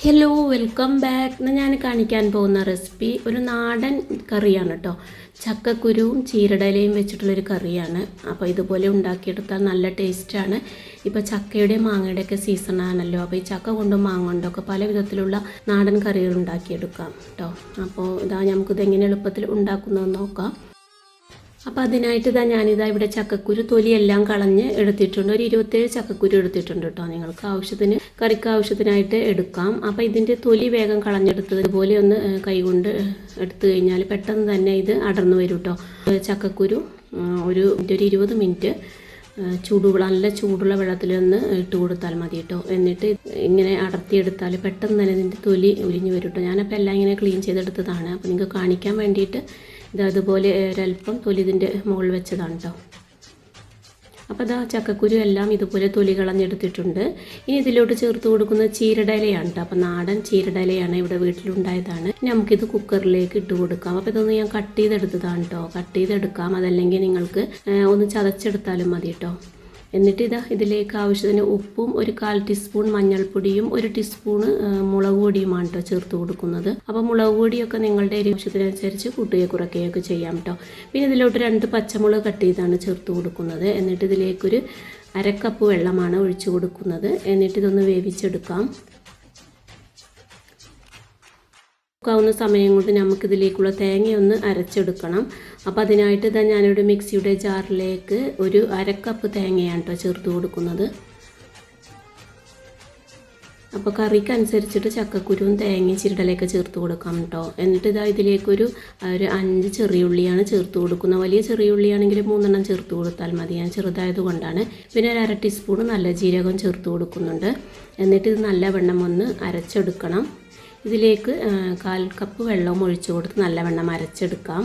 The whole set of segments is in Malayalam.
Hello welcome back. ഇന്ന് ഞാൻ കാണിക്കാൻ പോകുന്ന റെസിപ്പി ഒരു നാടൻ കറിയാണ് കേട്ടോ. ചക്കക്കുരുവും ചീരടലയും വെച്ചിട്ടുള്ളൊരു കറിയാണ്. അപ്പോൾ ഇതുപോലെ ഉണ്ടാക്കിയെടുത്താൽ നല്ല ടേസ്റ്റാണ്. ഇപ്പോൾ ചക്കയുടെയും മാങ്ങയുടെയൊക്കെ സീസണാണല്ലോ. അപ്പോൾ ഈ ചക്ക കൊണ്ടും മാങ്ങ കൊണ്ടൊക്കെ പല വിധത്തിലുള്ള നാടൻ കറികൾ ഉണ്ടാക്കിയെടുക്കാം കേട്ടോ. അപ്പോൾ നമുക്കിത് എങ്ങനെ എളുപ്പത്തിൽ ഉണ്ടാക്കുന്നതെന്ന് നോക്കാം. അപ്പോൾ അതിനായിട്ട് ഞാനിതാ ഇവിടെ ചക്കക്കുരു തൊലിയെല്ലാം കളഞ്ഞ് എടുത്തിട്ടുണ്ട്. ഒരു 27 ചക്കക്കുരു എടുത്തിട്ടുണ്ട് കേട്ടോ. നിങ്ങൾക്ക് ആവശ്യത്തിന് കറിക്ക് ആവശ്യത്തിനായിട്ട് എടുക്കാം. അപ്പോൾ ഇതിൻ്റെ തൊലി വേഗം കളഞ്ഞെടുത്തത് ഇതുപോലെ ഒന്ന് കൈകൊണ്ട് എടുത്തു കഴിഞ്ഞാൽ പെട്ടെന്ന് തന്നെ ഇത് അടർന്നു വരും കേട്ടോ. ചക്കക്കുരു ഒരു 20 മിനിറ്റ് നല്ല ചൂടുള്ള വെള്ളത്തിലൊന്ന് ഇട്ട് കൊടുത്താൽ മതി കേട്ടോ. എന്നിട്ട് ഇങ്ങനെ അടർത്തിയെടുത്താൽ പെട്ടെന്ന് തന്നെ ഇതിൻ്റെ തൊലി ഉരിഞ്ഞു വരും കേട്ടോ. ഞാനപ്പോൾ എല്ലാം ഇങ്ങനെ ക്ലീൻ ചെയ്തെടുത്തതാണ്. അപ്പോൾ നിങ്ങൾക്ക് കാണിക്കാൻ വേണ്ടിയിട്ട് അതുപോലെ ഒരല്പം തൊലി ഇതിൻ്റെ മുകളിൽ വെച്ചതാണ് കേട്ടോ. അപ്പോൾ ചക്കക്കുരു എല്ലാം ഇതുപോലെ തൊലി കളഞ്ഞെടുത്തിട്ടുണ്ട്. ഇനി ഇതിലോട്ട് ചേർത്ത് കൊടുക്കുന്നത് ചീരടലയാണ് കേട്ടോ. അപ്പോൾ നാടൻ ചീരടലയാണ്, ഇവിടെ വീട്ടിലുണ്ടായതാണ്. നമുക്കിത് കുക്കറിലേക്ക് ഇട്ട് കൊടുക്കാം. അപ്പോൾ ഇതൊന്ന് ഞാൻ കട്ട് ചെയ്തെടുത്തതാണ് കേട്ടോ. കട്ട് ചെയ്തെടുക്കാം, അതല്ലെങ്കിൽ നിങ്ങൾക്ക് ഒന്ന് ചതച്ചെടുത്താലും മതി കേട്ടോ. എന്നിട്ട് ഇതിലേക്ക് ആവശ്യത്തിന് ഉപ്പും ഒരു 1/4 ടീസ്പൂൺ മഞ്ഞൾപ്പൊടിയും 1 ടീസ്പൂൺ മുളക് പൊടിയുമാണ് കേട്ടോ ചേർത്ത് കൊടുക്കുന്നത്. അപ്പോൾ മുളക് പൊടിയൊക്കെ നിങ്ങളുടെ ആവശ്യത്തിനനുസരിച്ച് കൂട്ടുകയോ കുറയ്ക്കുകയൊക്കെ ചെയ്യാം കേട്ടോ. പിന്നെ ഇതിലോട്ട് 2 പച്ചമുളക് കട്ട് ചെയ്താണ് ചേർത്ത് കൊടുക്കുന്നത്. എന്നിട്ട് ഇതിലേക്കൊരു 1/2 കപ്പ് വെള്ളമാണ് ഒഴിച്ചു കൊടുക്കുന്നത്. എന്നിട്ട് ഇതൊന്ന് വേവിച്ചെടുക്കാം. ാവുന്ന സമയം കൊണ്ട് നമുക്കിതിലേക്കുള്ള തേങ്ങയൊന്ന് അരച്ചെടുക്കണം. അപ്പോൾ അതിനായിട്ട് ഞാനിവിടെ മിക്സിയുടെ ജാറിലേക്ക് ഒരു 1/2 കപ്പ് തേങ്ങയാണ് കേട്ടോ ചേർത്ത് കൊടുക്കുന്നത്. അപ്പോൾ കറിക്കനുസരിച്ചിട്ട് ചക്കക്കുരുവും തേങ്ങയും ചീരടലയൊക്കെ ചേർത്ത് കൊടുക്കാം കേട്ടോ. എന്നിട്ട് ഇതിലേക്കൊരു 5 ചെറിയുള്ളിയാണ് ചേർത്ത് കൊടുക്കുന്നത്. വലിയ ചെറിയുള്ളിയാണെങ്കിൽ 3 എണ്ണം ചേർത്ത് കൊടുത്താൽ മതി. ഞാൻ ചെറുതായതുകൊണ്ടാണ്. പിന്നെ ഒരു 1/2 ടീസ്പൂൺ നല്ല ജീരകം ചേർത്ത് കൊടുക്കുന്നുണ്ട്. എന്നിട്ട് ഇത് നല്ലവണ്ണം ഒന്ന് അരച്ചെടുക്കണം. ഇതിലേക്ക് 1/4 കപ്പ് വെള്ളവും ഒഴിച്ചു കൊടുത്ത് നല്ലവണ്ണം അരച്ചെടുക്കാം.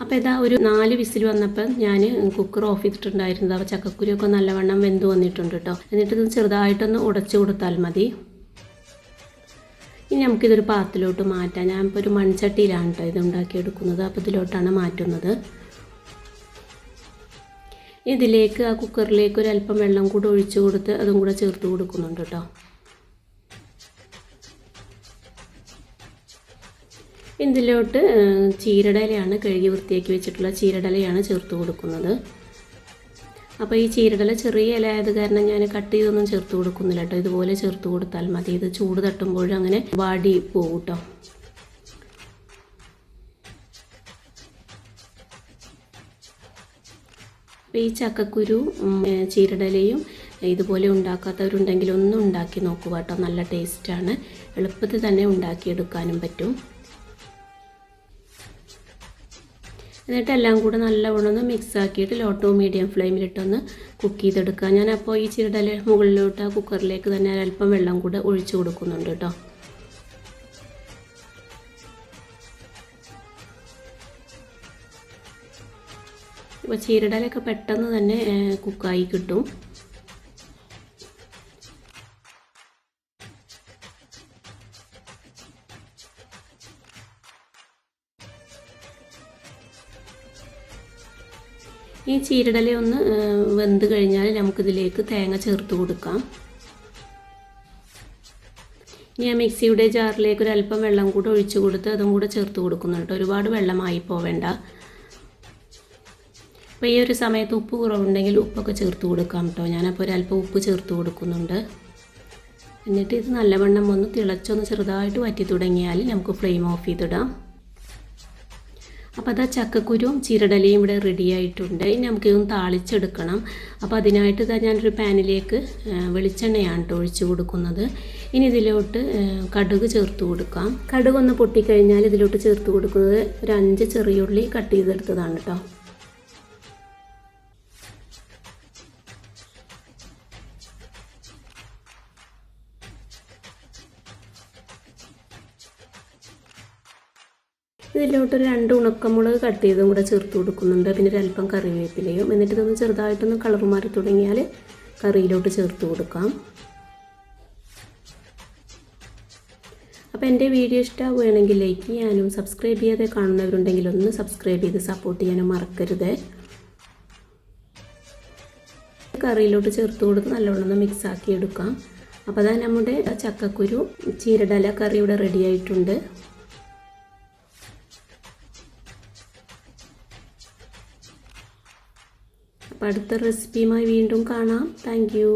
അപ്പോൾ ഒരു 4 വിസിൽ വന്നപ്പോൾ ഞാൻ കുക്കർ ഓഫ് ചെയ്തിട്ടുണ്ടായിരുന്നത്. അപ്പോൾ ചക്കക്കുരുവൊക്കെ നല്ലവണ്ണം വെന്ത് വന്നിട്ടുണ്ട് കേട്ടോ. എന്നിട്ട് ഇത് ചെറുതായിട്ടൊന്ന് ഉടച്ചു കൊടുത്താൽ മതി. ഇനി നമുക്കിതൊരു പാത്രത്തിലോട്ട് മാറ്റാം. ഞാനിപ്പോൾ ഒരു മൺചട്ടിയിലാണ് കേട്ടോ ഇത് ഉണ്ടാക്കിയെടുക്കുന്നത്. അപ്പോൾ ഇതിലോട്ടാണ് മാറ്റുന്നത്. ഇതിലേക്ക് ആ കുക്കറിലേക്ക് ഒരല്പം വെള്ളം കൂടെ ഒഴിച്ചു കൊടുത്ത് അതും കൂടെ ചേർത്ത് കൊടുക്കുന്നുണ്ട് കേട്ടോ. ഇതിലോട്ട് ചീരടലയാണ്, കഴുകി വൃത്തിയാക്കി വെച്ചിട്ടുള്ള ചീരടലയാണ് ചേർത്ത് കൊടുക്കുന്നത്. അപ്പോൾ ഈ ചീരടല ചെറിയ ഇല ആയത് കാരണം ഞാൻ കട്ട് ചെയ്തൊന്നും ചേർത്ത് കൊടുക്കുന്നില്ല കേട്ടോ. ഇതുപോലെ ചേർത്ത് കൊടുത്താൽ മതി. ഇത് ചൂട് തട്ടുമ്പോഴും അങ്ങനെ വാടി പോകും കേട്ടോ. അപ്പോൾ ഈ ചക്കക്കുരു ചീരടലയും ഇതുപോലെ ഉണ്ടാക്കാത്തവരുണ്ടെങ്കിൽ ഒന്നും ഉണ്ടാക്കി നോക്കുക കേട്ടോ. നല്ല ടേസ്റ്റാണ്. എളുപ്പത്തിൽ തന്നെ ഉണ്ടാക്കിയെടുക്കാനും പറ്റും. എന്നിട്ട് എല്ലാം കൂടെ നല്ലവണ്ണം ഒന്ന് മിക്സ് ആക്കിയിട്ട് ലോ ടു മീഡിയം ഫ്ലെയിമിലിട്ടൊന്ന് കുക്ക് ചെയ്തെടുക്കുക. ഞാനപ്പോൾ ഈ ചീരടല മുകളിലോട്ട് ആ കുക്കറിലേക്ക് തന്നെ അല്പം വെള്ളം കൂടെ ഒഴിച്ചു കൊടുക്കുന്നുണ്ട് കേട്ടോ. അപ്പോൾ ചീരടലൊക്കെ പെട്ടെന്ന് തന്നെ കുക്കായി കിട്ടും. ഈ ചീരടല ഒന്ന് വെന്ത് കഴിഞ്ഞാൽ നമുക്കിതിലേക്ക് തേങ്ങ ചേർത്ത് കൊടുക്കാം. ഞാൻ മിക്സിയുടെ ജാറിലേക്ക് ഒരല്പം വെള്ളം കൂടെ ഒഴിച്ചു കൊടുത്ത് അതും കൂടെ ചേർത്ത് കൊടുക്കുന്നുണ്ട്. ഒരുപാട് വെള്ളമായി പോവേണ്ട. അപ്പോൾ ഈ ഒരു സമയത്ത് ഉപ്പ് കുറവുണ്ടെങ്കിൽ ഉപ്പൊക്കെ ചേർത്ത് കൊടുക്കാം കേട്ടോ. ഞാനപ്പോൾ ഒരല്പം ഉപ്പ് ചേർത്ത് കൊടുക്കുന്നുണ്ട്. എന്നിട്ട് ഇത് നല്ലവണ്ണം ഒന്ന് തിളച്ചൊന്ന് ചെറുതായിട്ട് വറ്റി തുടങ്ങിയാൽ നമുക്ക് ഫ്ലെയിം ഓഫ് ചെയ്തിടാം. അപ്പോൾ ചക്കക്കുരുവും ചീരടലയും ഇവിടെ റെഡി ആയിട്ടുണ്ട്. ഇനി നമുക്കിതൊന്ന് താളിച്ചെടുക്കണം. അപ്പോൾ അതിനായിട്ട് ഞാനൊരു പാനിലേക്ക് വെളിച്ചെണ്ണയാണ് കേട്ടോ ഒഴിച്ച് കൊടുക്കുന്നത്. ഇനി ഇതിലോട്ട് കടുക് ചേർത്ത് കൊടുക്കാം. കടുകൊന്ന് പൊട്ടിക്കഴിഞ്ഞാൽ ഇതിലോട്ട് ചേർത്ത് കൊടുക്കുന്നത് ഒരു 5 ചെറിയുള്ളി കട്ട് ചെയ്തെടുത്തതാണ് കേട്ടോ. ഇതിലോട്ടൊരു 2 ഉണക്കമുളക് കട്ട് ചെയ്തും കൂടെ ചേർത്ത് കൊടുക്കുന്നുണ്ട്. പിന്നെ ഒരല്പം കറിവേപ്പിലയും. എന്നിട്ട് ഇതൊന്ന് ചെറുതായിട്ടൊന്ന് കളർ മാറി തുടങ്ങിയാൽ കറിയിലോട്ട് ചേർത്ത് കൊടുക്കാം. അപ്പോൾ എൻ്റെ വീഡിയോ ഇഷ്ടമാവുകയാണെങ്കിൽ ലൈക്ക് ചെയ്യാനും സബ്സ്ക്രൈബ് ചെയ്യാതെ കാണുന്നവരുണ്ടെങ്കിൽ ഒന്ന് സബ്സ്ക്രൈബ് ചെയ്ത് സപ്പോർട്ട് ചെയ്യാനും മറക്കരുത്. കറിയിലോട്ട് ചേർത്ത് കൊടുത്ത് നല്ലോണം ഒന്ന് മിക്സ് ആക്കി എടുക്കാം. അപ്പോൾ അതാ നമ്മുടെ ചക്കക്കുരു ചീരടല കറി ഇവിടെ റെഡി ആയിട്ടുണ്ട്. അപ്പോൾ അടുത്ത റെസിപ്പിയുമായി വീണ്ടും കാണാം. Thank you.